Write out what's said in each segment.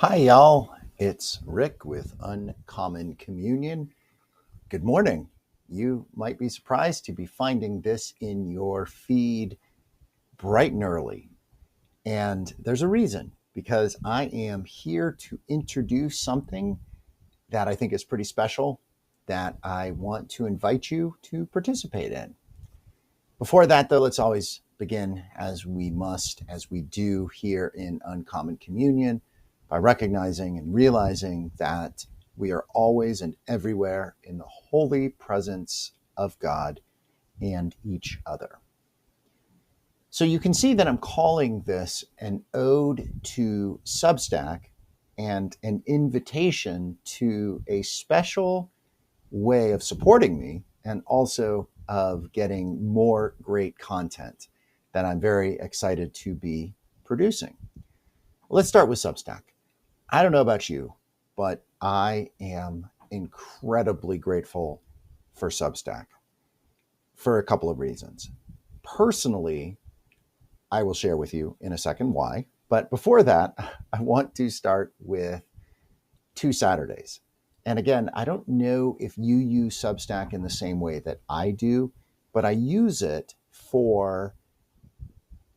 Hi, y'all. It's Rick with Uncommon Communion. Good morning. You might be surprised to be finding this in your feed bright and early. And there's a reason, because I am here to introduce something that I think is pretty special that I want to invite you to participate in. Before that, though, let's always begin as we must, as we do here in Uncommon Communion, by recognizing and realizing that we are always and everywhere in the holy presence of God and each other. So you can see that I'm calling this an ode to Substack and an invitation to a special way of supporting me and also of getting more great content that I'm very excited to be producing. Let's start with Substack. I don't know about you, but I am incredibly grateful for Substack for a couple of reasons. Personally, I will share with you in a second why. But before that, I want to start with two Saturdays. And again, I don't know if you use Substack in the same way that I do, but I use it for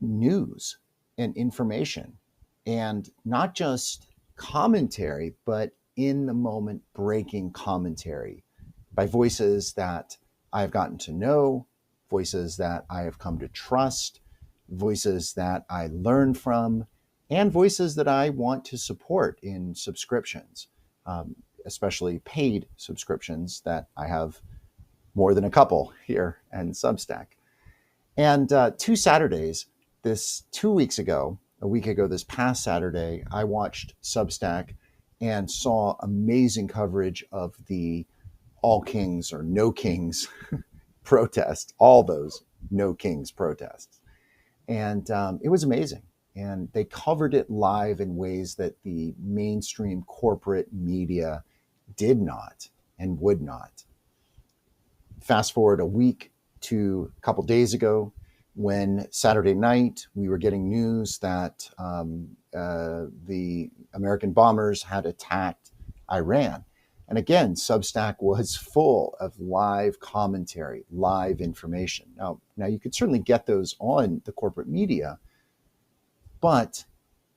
news and information, and not just commentary, but in the moment breaking commentary by voices that I've gotten to know, voices that I have come to trust, voices that I learn from, and voices that I want to support in subscriptions, especially paid subscriptions that I have more than a couple here and Substack. And two Saturdays, this 2 weeks ago, a week ago, this past Saturday, I watched Substack and saw amazing coverage of the All Kings or No Kings protest, all those No Kings protests. And it was amazing. And they covered it live in ways that the mainstream corporate media did not and would not. Fast forward a week to a couple days ago, when Saturday night we were getting news that the American bombers had attacked Iran. And again, Substack was full of live commentary, live information. Now you could certainly get those on the corporate media, but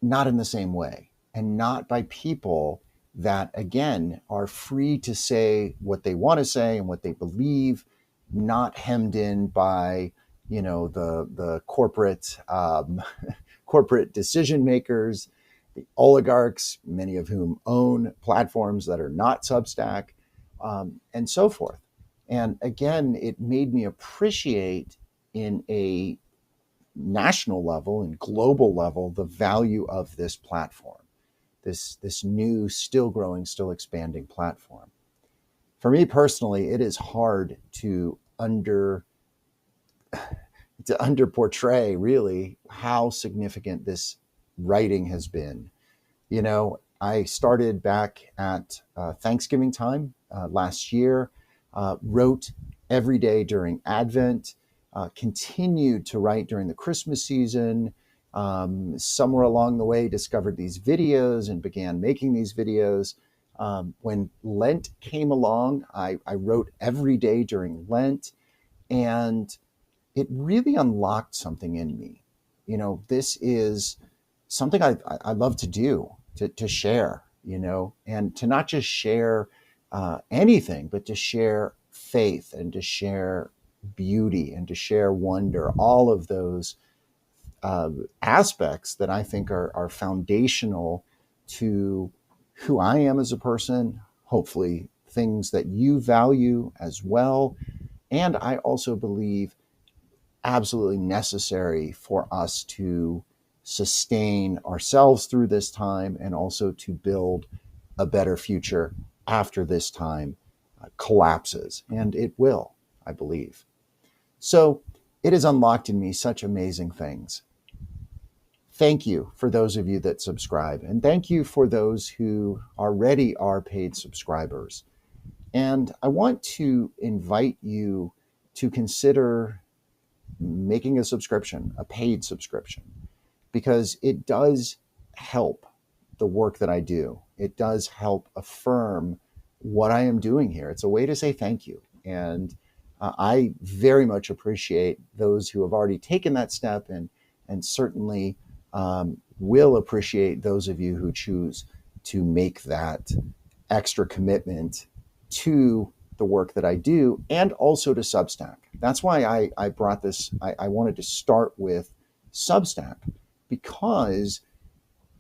not in the same way, and not by people that, again, are free to say what they want to say and what they believe, not hemmed in by, the corporate corporate decision makers, the oligarchs, many of whom own platforms that are not Substack, and so forth. And again, it made me appreciate in a national level and global level the value of this platform, this new, still growing, still expanding platform. For me personally, it is hard to under portray really how significant this writing has been. I started back at Thanksgiving time last year, wrote every day during Advent, continued to write during the Christmas season. Somewhere along the way, discovered these videos and began making these videos. When Lent came along, I wrote every day during Lent, and it really unlocked something in me. This is something I love to do, to share, and to not just share anything, but to share faith and to share beauty and to share wonder, all of those aspects that I think are foundational to who I am as a person, hopefully things that you value as well. And I also believe absolutely necessary for us to sustain ourselves through this time and also to build a better future after this time collapses. And it will, I believe. So it has unlocked in me such amazing things. Thank you for those of you that subscribe, and thank you for those who already are paid subscribers. And I want to invite you to consider making a subscription, a paid subscription, because it does help the work that I do. It does help affirm what I am doing here. It's a way to say thank you. And I very much appreciate those who have already taken that step, and certainly will appreciate those of you who choose to make that extra commitment to the work that I do and also to Substack. That's why I brought this. I wanted to start with Substack because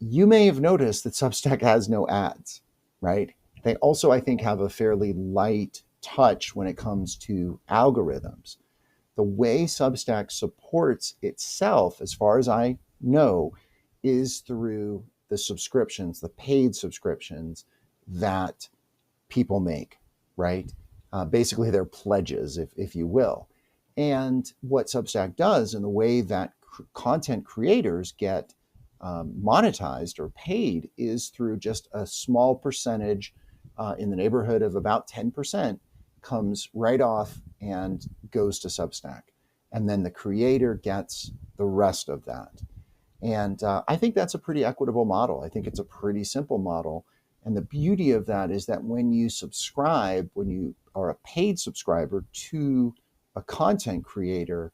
you may have noticed that Substack has no ads, right? They also, I think, have a fairly light touch when it comes to algorithms. The way Substack supports itself, as far as I know, is through the subscriptions, the paid subscriptions that people make, right? Basically, they're pledges, if you will. And what Substack does, and the way that content creators get monetized or paid, is through just a small percentage, in the neighborhood of about 10%, comes right off and goes to Substack. And then the creator gets the rest of that. And I think that's a pretty equitable model. I think it's a pretty simple model. And the beauty of that is that when you subscribe, when you are a paid subscriber to a content creator,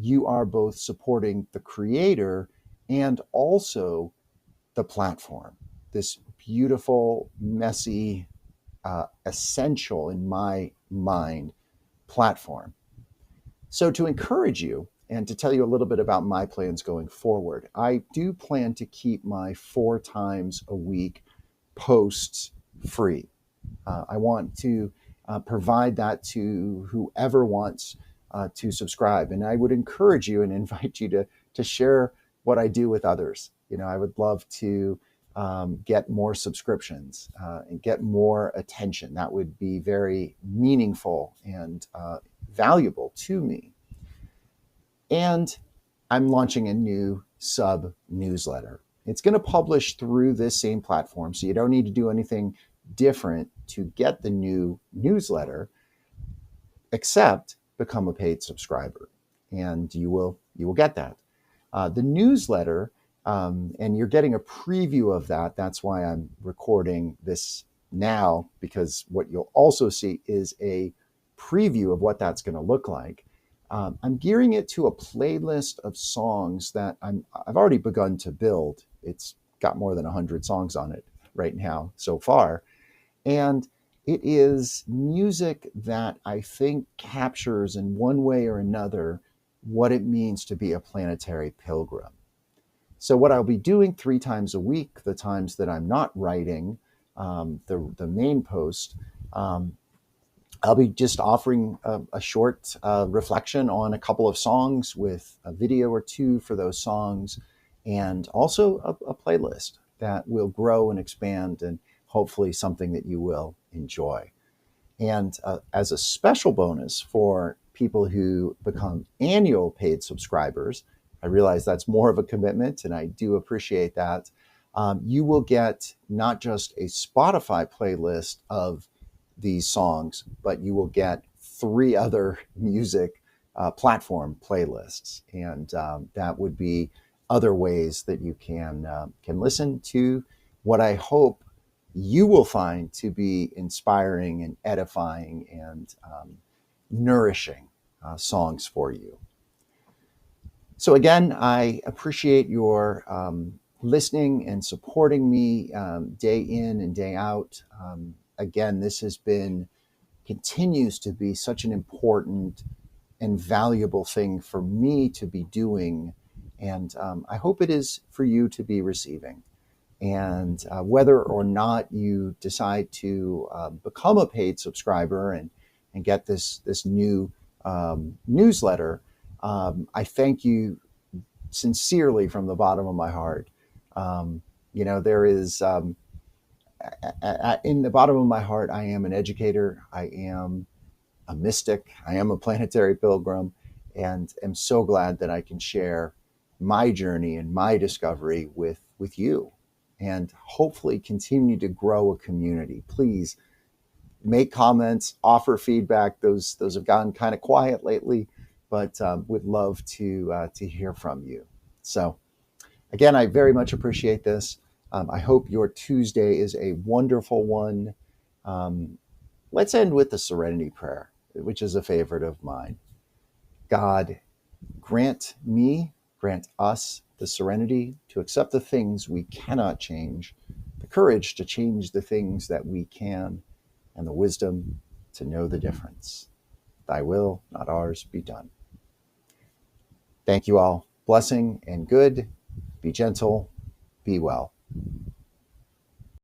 you are both supporting the creator and also the platform. This beautiful, messy, essential, in my mind, platform. So to encourage you and to tell you a little bit about my plans going forward, I do plan to keep my 4 times a week posts free. I want to provide that to whoever wants to subscribe. And I would encourage you and invite you to share what I do with others. I would love to get more subscriptions and get more attention. That would be very meaningful and valuable to me. And I'm launching a new sub newsletter. It's going to publish through this same platform, so you don't need to do anything different to get the new newsletter, except become a paid subscriber, and you will get that. The newsletter, and you're getting a preview of that. That's why I'm recording this now, because what you'll also see is a preview of what that's going to look like. I'm gearing it to a playlist of songs that I've already begun to build. It's got more than 100 songs on it right now so far. And it is music that I think captures in one way or another what it means to be a planetary pilgrim. So what I'll be doing 3 times a week, the times that I'm not writing the main post, I'll be just offering a short reflection on a couple of songs with a video or 2 for those songs, and also a playlist that will grow and expand, and hopefully something that you will enjoy. And as a special bonus for people who become annual paid subscribers, I realize that's more of a commitment, and I do appreciate that. You will get not just a Spotify playlist of these songs, but you will get 3 other music platform playlists, and that would be other ways that you can listen to what I hope you will find to be inspiring and edifying and nourishing songs for you. So again, I appreciate your listening and supporting me day in and day out. Again, this continues to be such an important and valuable thing for me to be doing. And I hope it is for you to be receiving. And whether or not you decide to become a paid subscriber and get this new newsletter, I thank you sincerely from the bottom of my heart. There is, in the bottom of my heart, I am an educator. I am a mystic. I am a planetary pilgrim, and am so glad that I can share my journey and my discovery with you, and hopefully continue to grow a community. Please make comments, offer feedback. Those have gotten kind of quiet lately, but would love to hear from you. So again, I very much appreciate this. I hope your Tuesday is a wonderful one. Um, let's end with the Serenity Prayer, which is a favorite of mine. God, grant us the serenity to accept the things we cannot change, the courage to change the things that we can, and the wisdom to know the difference. Thy will, not ours, be done. Thank you all. Blessing and good. Be gentle. Be well.